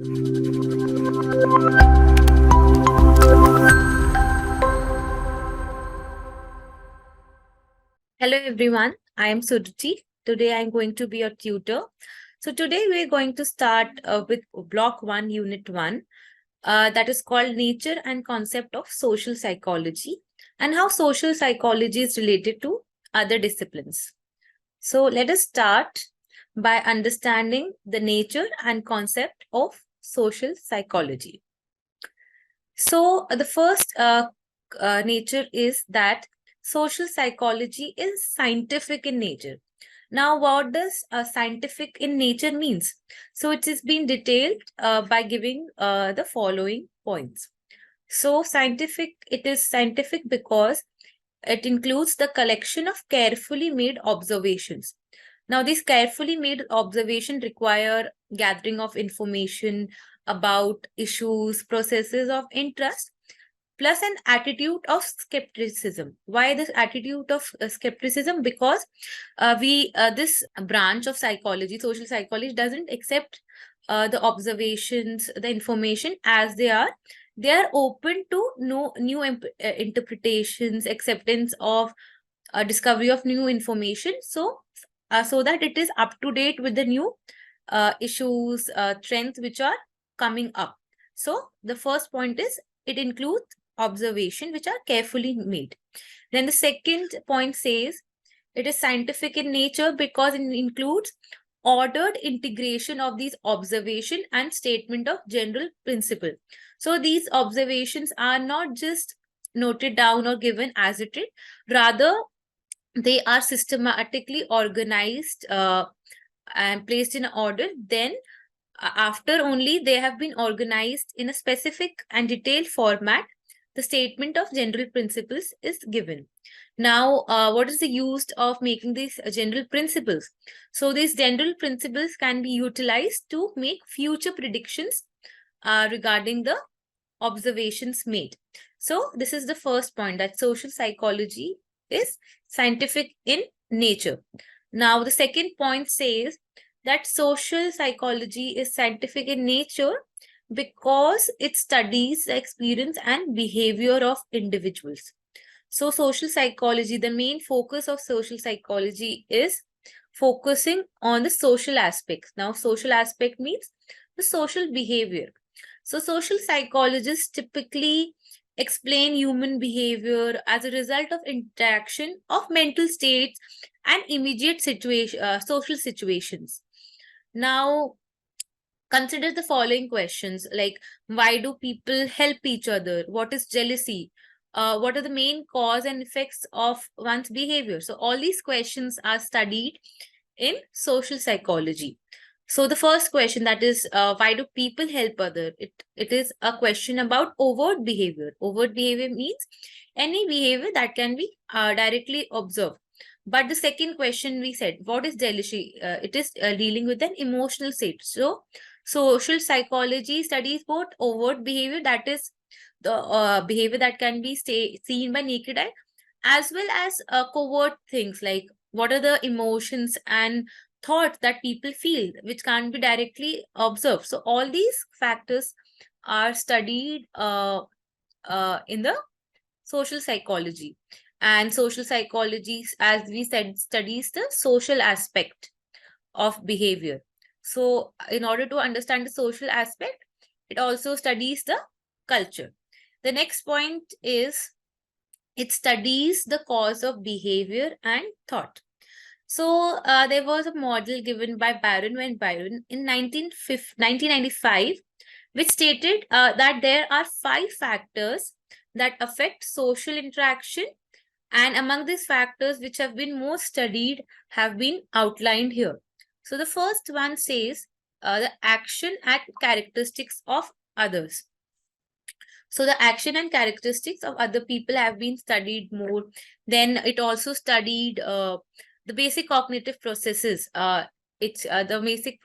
Hello everyone, I am Suruchi. Today I am going to be your tutor. So today we are going to start with block 1, unit 1, that is called Nature and Concept of Social Psychology and how social psychology is related to other disciplines. So let us start by understanding the nature and concept of social psychology. So the first nature is that social psychology is scientific in nature. Now, what does scientific in nature means? So it is being detailed by giving the following points. So it is scientific because it includes the collection of carefully made observations. Now, these carefully made observations require gathering of information about issues, processes of interest, plus an attitude of skepticism. Why this attitude of skepticism? Because this branch of psychology, social psychology, doesn't accept the observations, the information as they are. They are open to new interpretations, acceptance of discovery of new information. So that it is up to date with the new issues, trends which are coming up. So the first point is it includes observation which are carefully made. Then the second point says it is scientific in nature because it includes ordered integration of these observation and statement of general principle. So these observations are not just noted down or given as it is, rather they are systematically organized and placed in order. Then after only they have been organized in a specific and detailed format, the statement of general principles is given. Now, what is the use of making these general principles? So these general principles can be utilized to make future predictions regarding the observations made. So this is the first point, that social psychology is scientific in nature. Now, the second point says that social psychology is scientific in nature because it studies the experience and behavior of individuals. So social psychology, the main focus of social psychology is focusing on the social aspects. Now, social aspect means the social behavior. So social psychologists typically explain human behavior as a result of interaction of mental states and immediate social situations. Now, consider the following questions like, why do people help each other? What is jealousy? What are the main cause and effects of one's behavior? So all these questions are studied in social psychology. So the first question, that is, why do people help other? It is a question about overt behavior. Overt behavior means any behavior that can be directly observed. But the second question we said, what is jealousy? It is dealing with an emotional state. So social psychology studies both overt behavior, that is the behavior that can be seen by naked eye, as well as covert things like what are the emotions and thoughts that people feel which can't be directly observed. So all these factors are studied in the social psychology. And social psychology, as we said, studies the social aspect of behavior. So in order to understand the social aspect, it also studies the culture. The next point is it studies the cause of behavior and thought. So there was a model given by Baron and Byron in 1995, which stated that there are 5 factors that affect social interaction. And among these factors which have been most studied have been outlined here. So the first one says the action and characteristics of others. So the action and characteristics of other people have been studied more. Then it also studied the basic cognitive processes. The basic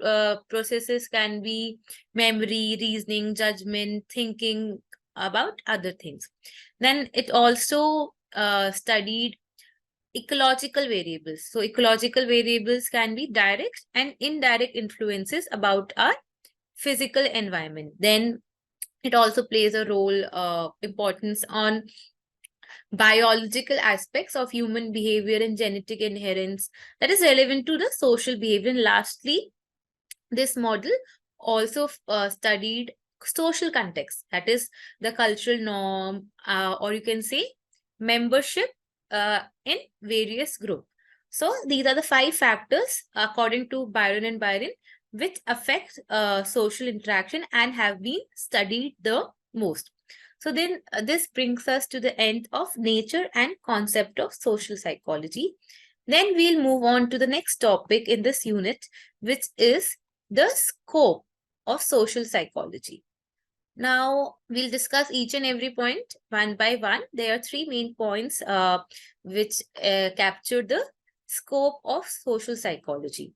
processes can be memory, reasoning, judgment, thinking about other things. Then it also studied ecological variables. So ecological variables can be direct and indirect influences about our physical environment. Then it also plays a role, importance on biological aspects of human behavior and genetic inheritance that is relevant to the social behavior. And lastly, this model also studied social context, that is the cultural norm, or you can say membership in various groups. So these are the 5 factors according to Byron, which affect social interaction and have been studied the most. So then this brings us to the end of nature and concept of social psychology. Then we'll move on to the next topic in this unit, which is the scope of social psychology. Now, we'll discuss each and every point one by one. There are 3 main points which capture the scope of social psychology.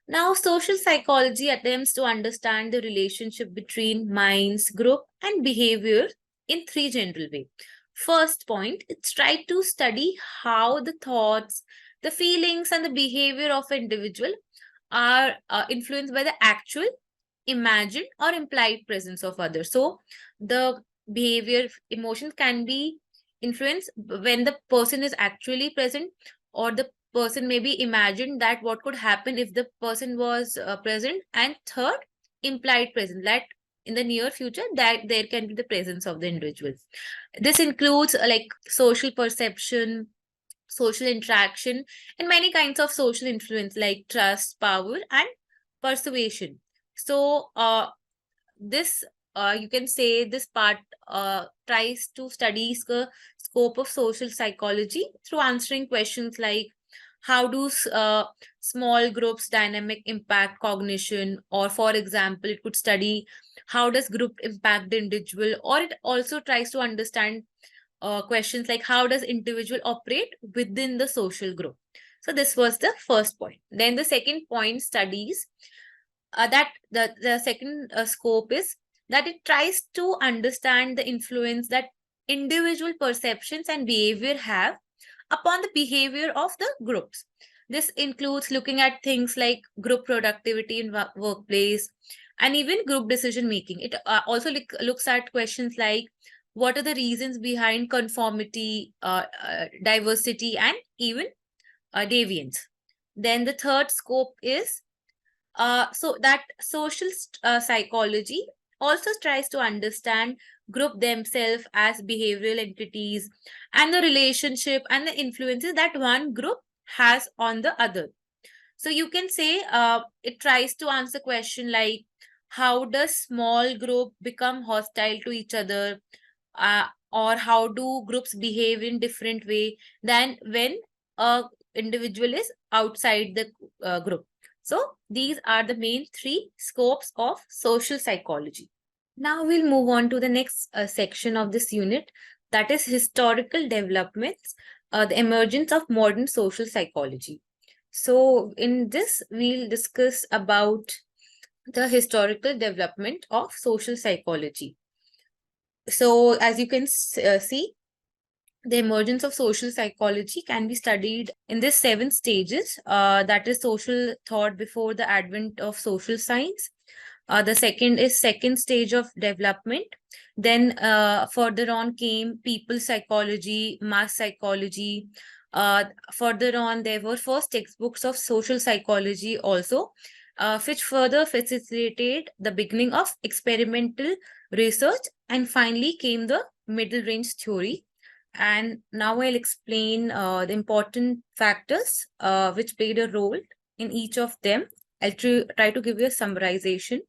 Now, social psychology attempts to understand the relationship between minds, group, and behavior in 3 general ways. First point, it's try to study how the thoughts, the feelings, and the behavior of an individual are influenced by the actual, imagined, or implied presence of others. So the behavior, emotions can be influenced when the person is actually present, or the person may be imagined that what could happen if the person was present. And third, implied presence, that in the near future that there can be the presence of the individual. This includes like social perception, social interaction, and many kinds of social influence like trust, power, and persuasion. So this you can say this part tries to study the scope of social psychology through answering questions like how do small groups dynamic impact cognition, or for example it could study how does group impact the individual, or it also tries to understand questions like how does individual operate within the social group. So this was the first point. Then the second point studies that the second scope is that it tries to understand the influence that individual perceptions and behavior have upon the behavior of the groups. This includes looking at things like group productivity in workplace and even group decision making. It also looks at questions like what are the reasons behind conformity, diversity, and even deviance. Then the third scope is so that social psychology also tries to understand group themselves as behavioral entities and the relationship and the influences that one group has on the other. So you can say it tries to answer question like how does small group become hostile to each other, or how do groups behave in different way than when a individual is outside the group. So these are the main 3 scopes of social psychology. Now we'll move on to the next section of this unit, that is historical developments, the emergence of modern social psychology. So in this, we'll discuss about the historical development of social psychology. So as you can see, the emergence of social psychology can be studied in these 7 stages. That is social thought before the advent of social science. The second is second stage of development. Then further on came people psychology, mass psychology. Further on, there were first textbooks of social psychology also, which further facilitated the beginning of experimental research. And finally came the middle range theory. And now I'll explain the important factors which played a role in each of them. I'll try to give you a summarization.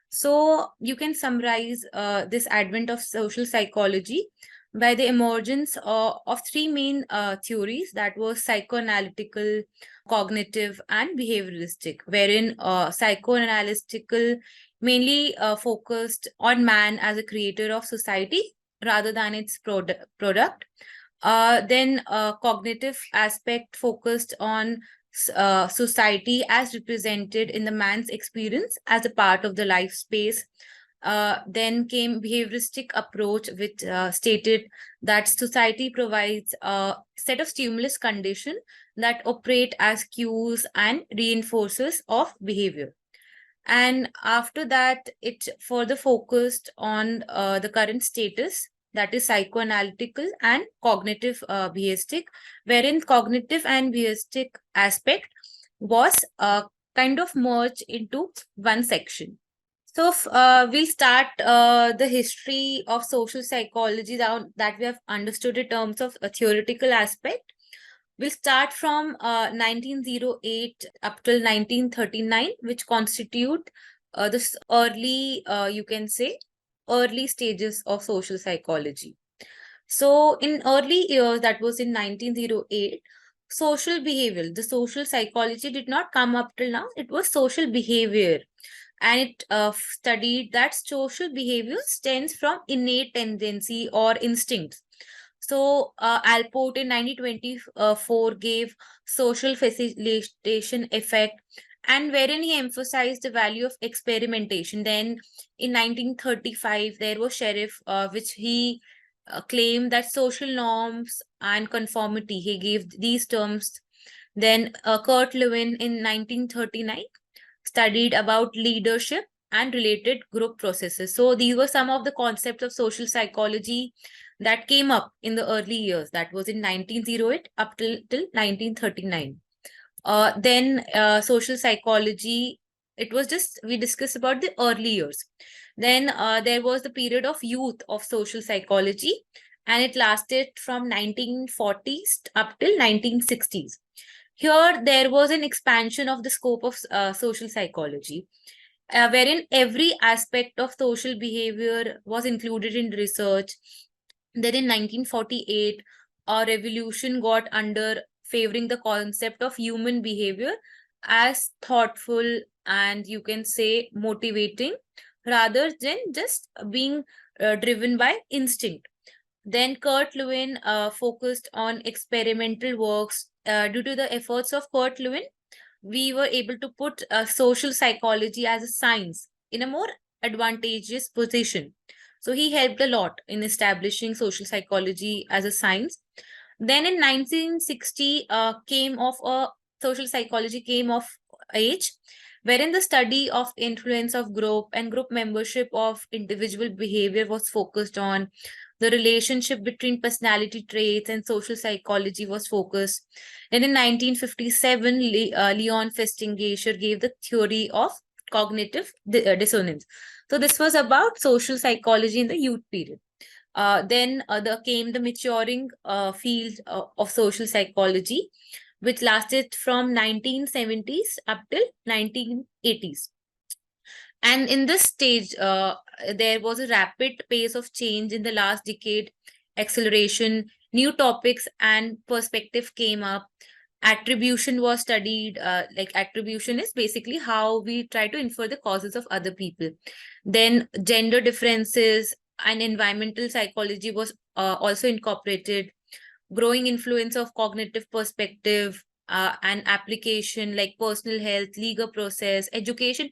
So you can summarize this advent of social psychology by the emergence of 3 main theories, that was psychoanalytical, cognitive, and behavioralistic, wherein psychoanalytical mainly focused on man as a creator of society rather than its product. Then cognitive aspect focused on society as represented in the man's experience as a part of the life space. Then came behavioristic approach, which stated that society provides a set of stimulus condition that operate as cues and reinforcers of behavior. And after that, it further focused on the current status, that is psychoanalytical and cognitive behavioristic, wherein cognitive and behavioristic aspect was kind of merged into one section. So we'll start the history of social psychology down that we have understood in terms of a theoretical aspect. We'll start from 1908 up till 1939, which constitute this early, you can say, early stages of social psychology. So in early years, that was in 1908, social behavior, the social psychology did not come up till now. It was social behavior. And it studied that social behavior stems from innate tendency or instincts. So Alport in 1924 gave social facilitation effect, and wherein he emphasized the value of experimentation. Then in 1935, there was Sheriff, which he claimed that social norms and conformity. He gave these terms. Then Kurt Lewin in 1939 studied about leadership and related group processes. So these were some of the concepts of social psychology that came up in the early years. That was in 1908 up till 1939. Then social psychology, it was just, we discussed about the early years. Then there was the period of youth of social psychology, and it lasted from 1940s up till 1960s. Here, there was an expansion of the scope of social psychology, wherein every aspect of social behavior was included in research. Then in 1948, a revolution got under favoring the concept of human behavior as thoughtful and, you can say, motivating rather than just being driven by instinct. Then Kurt Lewin focused on experimental works. Due to the efforts of Kurt Lewin, we were able to put social psychology as a science in a more advantageous position. So he helped a lot in establishing social psychology as a science. Then in 1960, came of a social psychology came of age, wherein the study of influence of group and group membership of individual behavior was focused on. The relationship between personality traits and social psychology was focused. And in 1957, Leon Festinger gave the theory of cognitive dissonance. So this was about social psychology in the youth period. Then came the maturing field of social psychology, which lasted from 1970s up till 1980s. And in this stage, there was a rapid pace of change in the last decade, acceleration, new topics and perspective came up. Attribution was studied. Like attribution is basically how we try to infer the causes of other people. Then gender differences and environmental psychology was also incorporated. Growing influence of cognitive perspective and application like personal health, legal process, education,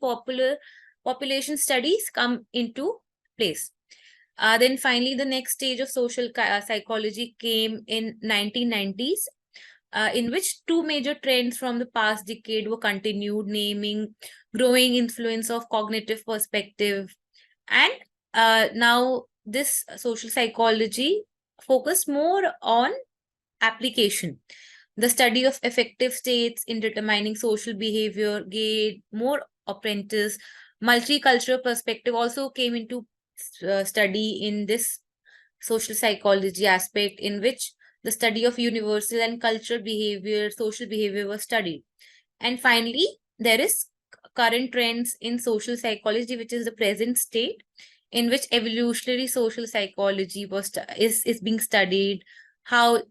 population studies come into place. Then finally, the next stage of social psychology came in 1990s, in which two major trends from the past decade were continued, naming growing influence of cognitive perspective. And now this social psychology focus more on application. The study of affective states in determining social behavior gained more apprentice. Multicultural perspective also came into study in this social psychology aspect, in which the study of universal and cultural behavior, social behavior was studied. And finally, there is current trends in social psychology, which is the present state, in which evolutionary social psychology is being studied, how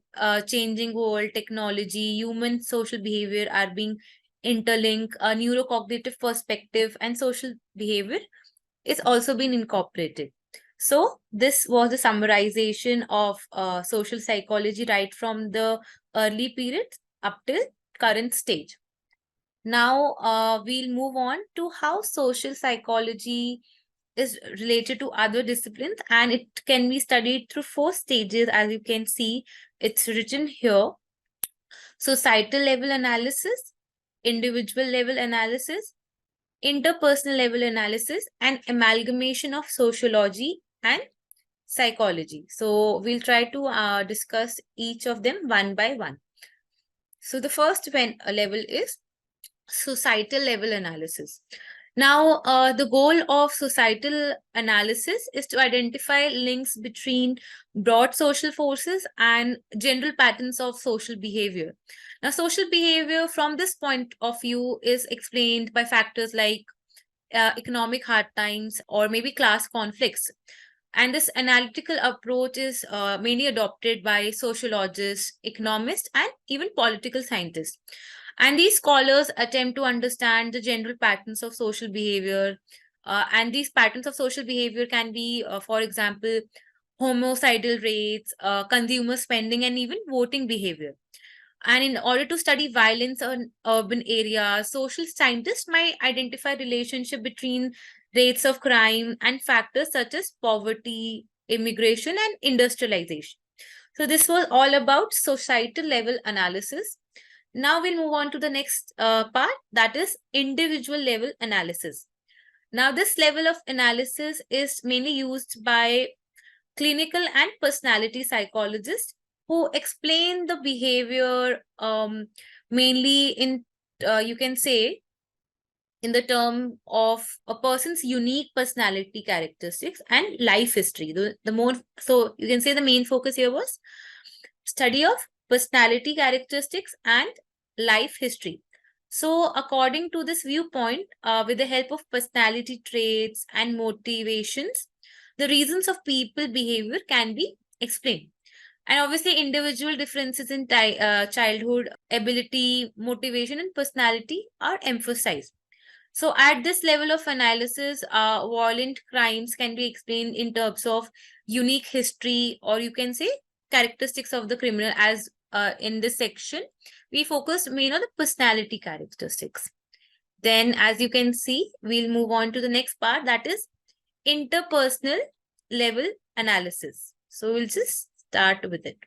changing world, technology, human social behavior are being interlinked, a neurocognitive perspective and social behavior is also being incorporated. So this was the summarization of social psychology right from the early period up till current stage. Now we'll move on to how social psychology is related to other disciplines, and it can be studied through 4 stages. As you can see, it's written here: societal level analysis, individual level analysis, interpersonal level analysis, and amalgamation of sociology and psychology. So we'll try to discuss each of them one by one. So the first level is societal level analysis. Now, the goal of societal analysis is to identify links between broad social forces and general patterns of social behavior. Now, social behavior from this point of view is explained by factors like economic hard times or maybe class conflicts. And this analytical approach is mainly adopted by sociologists, economists, and even political scientists. And these scholars attempt to understand the general patterns of social behavior. And these patterns of social behavior can be, for example, homicidal rates, consumer spending, and even voting behavior. And in order to study violence in urban areas, social scientists might identify relationship between rates of crime and factors such as poverty, immigration, and industrialization. So this was all about societal level analysis. Now we'll move on to the next part, that is individual level analysis. Now this level of analysis is mainly used by clinical and personality psychologists who explain the behavior mainly in, you can say, in the term of a person's unique personality characteristics and life history. The more, so you can say the main focus here was study of personality characteristics and life history. So according to this viewpoint, with the help of personality traits and motivations, the reasons of people behavior can be explained. And obviously, individual differences in childhood, ability, motivation, and personality are emphasized. So at this level of analysis, violent crimes can be explained in terms of unique history, or you can say characteristics of the criminal. As in this section, we focused mainly on the personality characteristics. Then, as you can see, we'll move on to the next part, that is interpersonal level analysis. So we'll just start with it.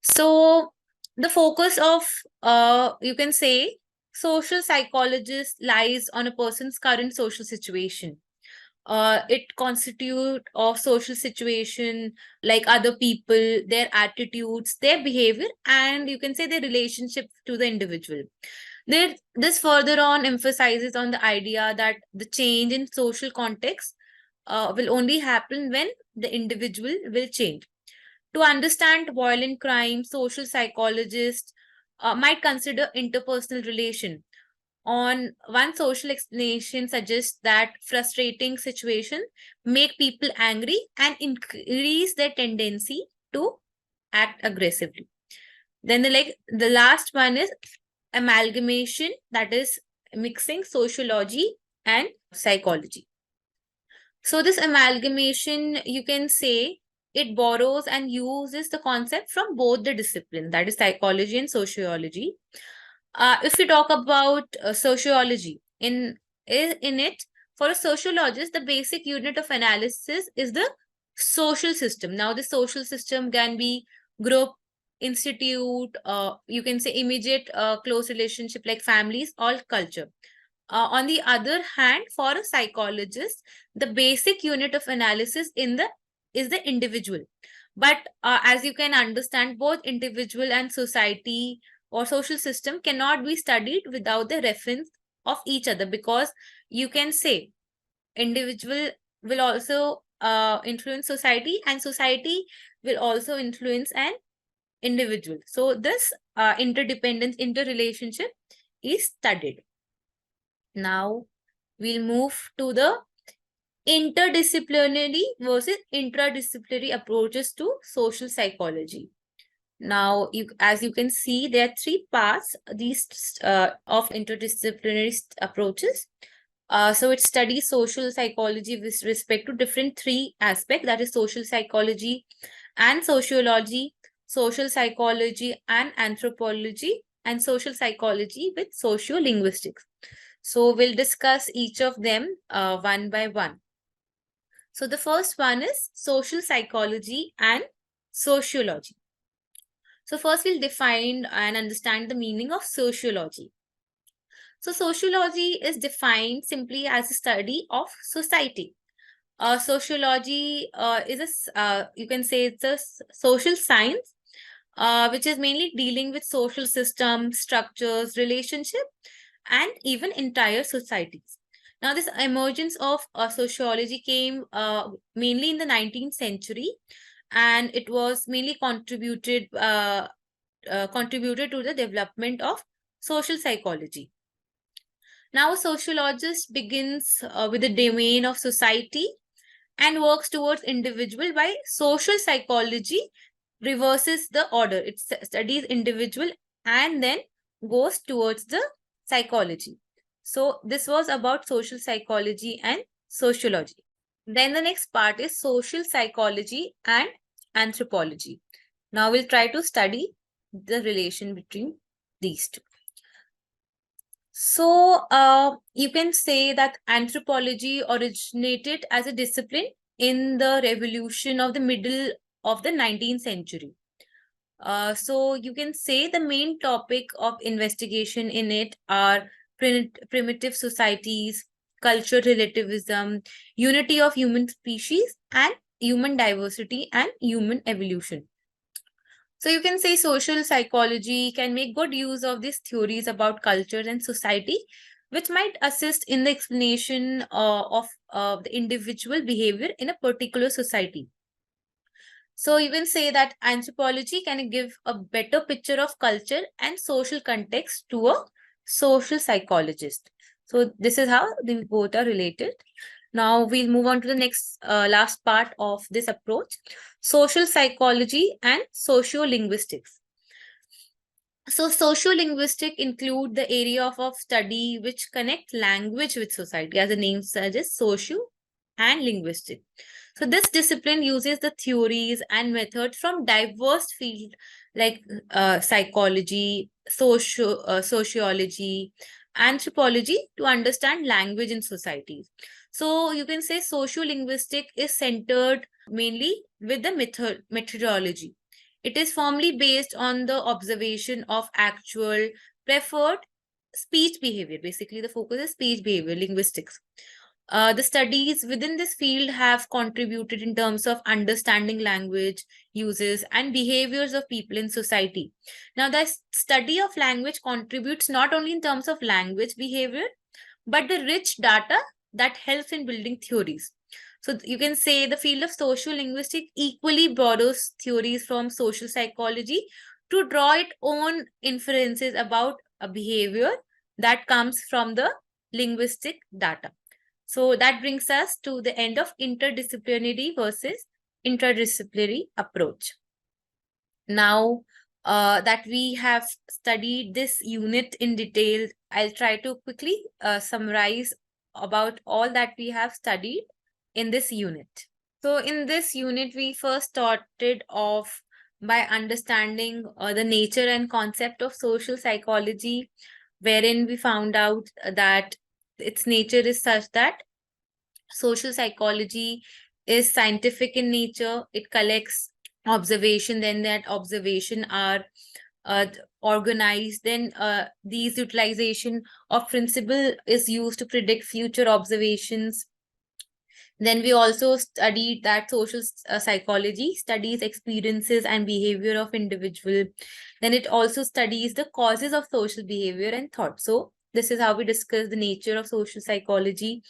So the focus of, you can say, social psychologist lies on a person's current social situation. It constitute of social situation like other people, their attitudes, their behavior, and you can say their relationship to the individual. This further on emphasizes on the idea that the change in social context will only happen when the individual will change. To understand violent crime, social psychologists might consider interpersonal relation. On one social explanation suggests that frustrating situation make people angry and increase their tendency to act aggressively. Then the last one is amalgamation, that is mixing sociology and psychology. So this amalgamation, you can say, it borrows and uses the concept from both the disciplines, that is psychology and sociology. If we talk about sociology, in it, for a sociologist, the basic unit of analysis is the social system. Now, the social system can be group, institute, you can say immediate close relationship like families, all culture. On the other hand, for a psychologist, the basic unit of analysis is the individual. But as you can understand, both individual and society or social system cannot be studied without the reference of each other, because you can say individual will also influence society, and society will also influence an individual. So this interdependence, interrelationship is studied. Now we'll move to the interdisciplinary versus intradisciplinary approaches to social psychology. Now, as you can see, there are three parts of interdisciplinary approaches. So it studies social psychology with respect to different three aspects, that is social psychology and sociology, social psychology and anthropology, and social psychology with sociolinguistics. So we'll discuss each of them one by one. So the first one is social psychology and sociology. So first we'll define and understand the meaning of sociology. So sociology is defined simply as a study of society. Sociology you can say it's a social science, which is mainly dealing with social systems, structures, relationship, and even entire societies. Now, this emergence of sociology came mainly in the 19th century, and it was mainly contributed to the development of social psychology. Now, a sociologist begins with the domain of society and works towards individual, by social psychology reverses the order. It studies individual and then goes towards the psychology. So this was about social psychology and sociology. Then the next part is social psychology and anthropology. Now we'll try to study the relation between these two. So you can say that anthropology originated as a discipline in the revolution of the middle of the 19th century. So you can say the main topic of investigation in it are primitive societies, cultural relativism, unity of human species, and human diversity and human evolution. So you can say social psychology can make good use of these theories about culture and society, which might assist in the explanation of the individual behavior in a particular society. So you can say that anthropology can give a better picture of culture and social context to a social psychologist. So this is how the both are related. Now we'll move on to the next last part of this approach, social psychology and sociolinguistics. So sociolinguistic include the area of study which connect language with society, as the name suggests, socio and linguistic. So this discipline uses the theories and methods from diverse fields like psychology, sociology, anthropology to understand language in societies. So you can say sociolinguistic is centered mainly with the methodology. It is formally based on the observation of actual preferred speech behavior. Basically, the focus is speech behavior, linguistics. The studies within this field have contributed in terms of understanding language uses and behaviors of people in society. Now, the study of language contributes not only in terms of language behavior, but the rich data that helps in building theories. So you can say the field of social linguistics equally borrows theories from social psychology to draw its own inferences about a behavior that comes from the linguistic data. So that brings us to the end of interdisciplinary versus interdisciplinary approach. Now that we have studied this unit in detail, I'll try to quickly summarize about all that we have studied in this unit. So in this unit, we first started off by understanding the nature and concept of social psychology, wherein we found out that its nature is such that social psychology is scientific in nature. It collects observation, then that observation are organized, then these utilization of principle is used to predict future observations. Then we also studied that social psychology studies experiences and behavior of individual. Then it also studies the causes of social behavior and thought. So this is how we discuss the nature of social psychology.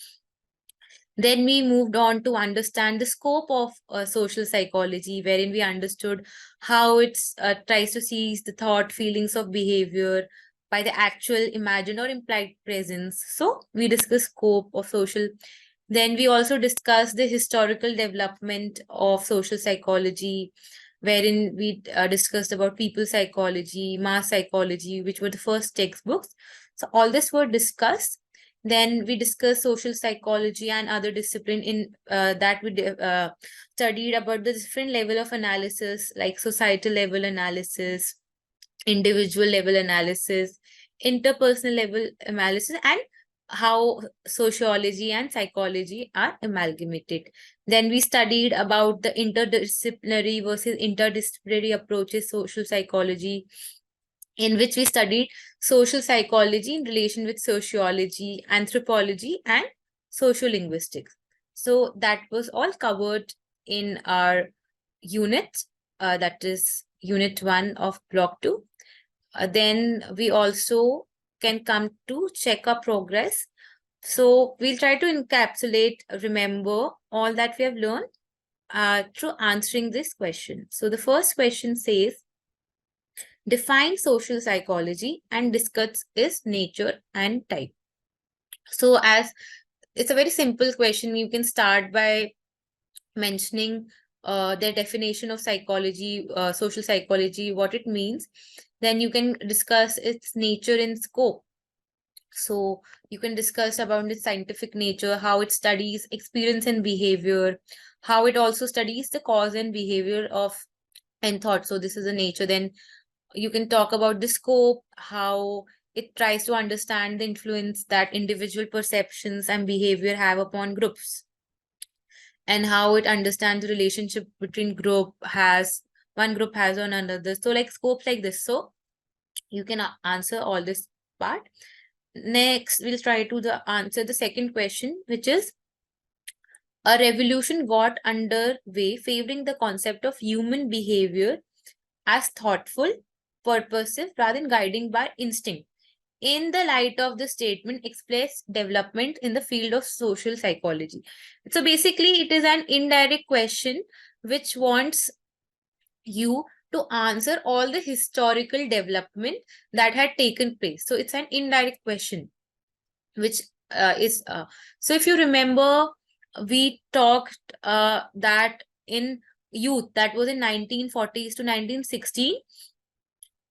Then we moved on to understand the scope of social psychology, wherein we understood how it tries to seize the thought, feelings of behavior by the actual imagined or implied presence. So we discussed scope of social. Then we also discussed the historical development of social psychology, wherein we discussed about people psychology, mass psychology, which were the first textbooks. So all this were discussed. Then we discussed social psychology and other discipline in that we studied about the different level of analysis, like societal level analysis, individual level analysis, interpersonal level analysis, and how sociology and psychology are amalgamated. Then we studied about the interdisciplinary versus interdisciplinary approaches social psychology, in which we studied social psychology in relation with sociology, anthropology, and sociolinguistics. So that was all covered in our unit, that is unit 1 of block 2. Then we also can come to check our progress. So we'll try to encapsulate, remember all that we have learned through answering this question. So the first question says, define social psychology and discuss its nature and type. So as it's a very simple question, you can start by mentioning their definition of psychology, social psychology, what it means. Then you can discuss its nature and scope. So you can discuss about its scientific nature, how it studies experience and behavior, how it also studies the cause and behavior of and thought. So this is the nature. Then you can talk about the scope, how it tries to understand the influence that individual perceptions and behavior have upon groups, and how it understands the relationship between one group has on another. So like scopes like this. So you can answer all this part. Next, we'll try to answer the second question, which is, a revolution got underway favoring the concept of human behavior as thoughtful, purposive, rather than guiding by instinct. In the light of the statement, express development in the field of social psychology. So basically, it is an indirect question which wants you to answer all the historical development that had taken place. So it's an indirect question, which so if you remember, we talked that in youth, that was in 1940s to 1960,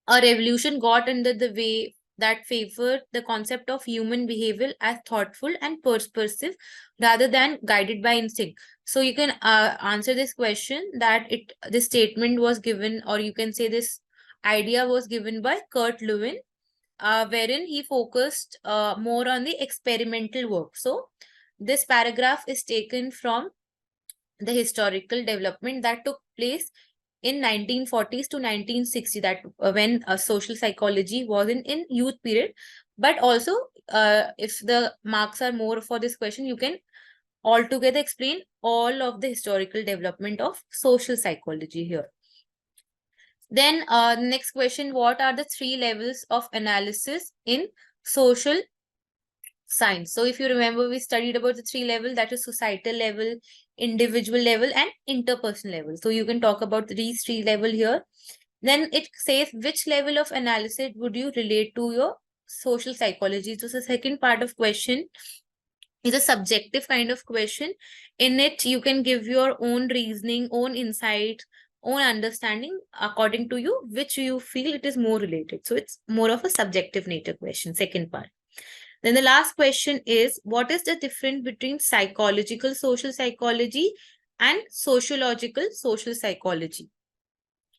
a revolution got under the way that favored the concept of human behavior as thoughtful and purposive rather than guided by instinct. So you can answer this question that this statement was given, or you can say this idea was given by Kurt Lewin, wherein he focused more on the experimental work. So this paragraph is taken from the historical development that took place in 1940s to 1960, that when social psychology was in youth period. But also, if the marks are more for this question, you can altogether explain all of the historical development of social psychology here. Then next question, what are the 3 levels of analysis in social science? So if you remember, we studied about the 3 levels, that is societal level, individual level, and interpersonal level. So you can talk about these 3 level here. Then it says, which level of analysis would you relate to your social psychology? So the second part of question is a subjective kind of question. In it, you can give your own reasoning, own insight, own understanding according to you, which you feel it is more related. So it's more of a subjective nature question, second part. Then the last question is, what is the difference between psychological social psychology and sociological social psychology?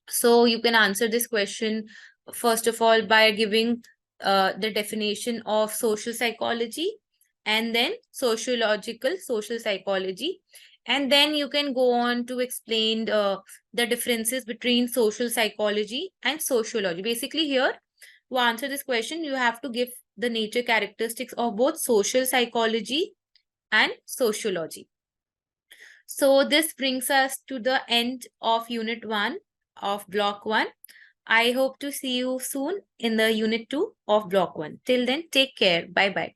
So you can answer this question, first of all, by giving the definition of social psychology, and then sociological social psychology. And then you can go on to explain the differences between social psychology and sociology. Basically here, to answer this question, you have to give the nature characteristics of both social psychology and sociology. So this brings us to the end of unit 1 of block 1. I hope to see you soon in the unit 2 of block 1. Till then, take care. Bye-bye.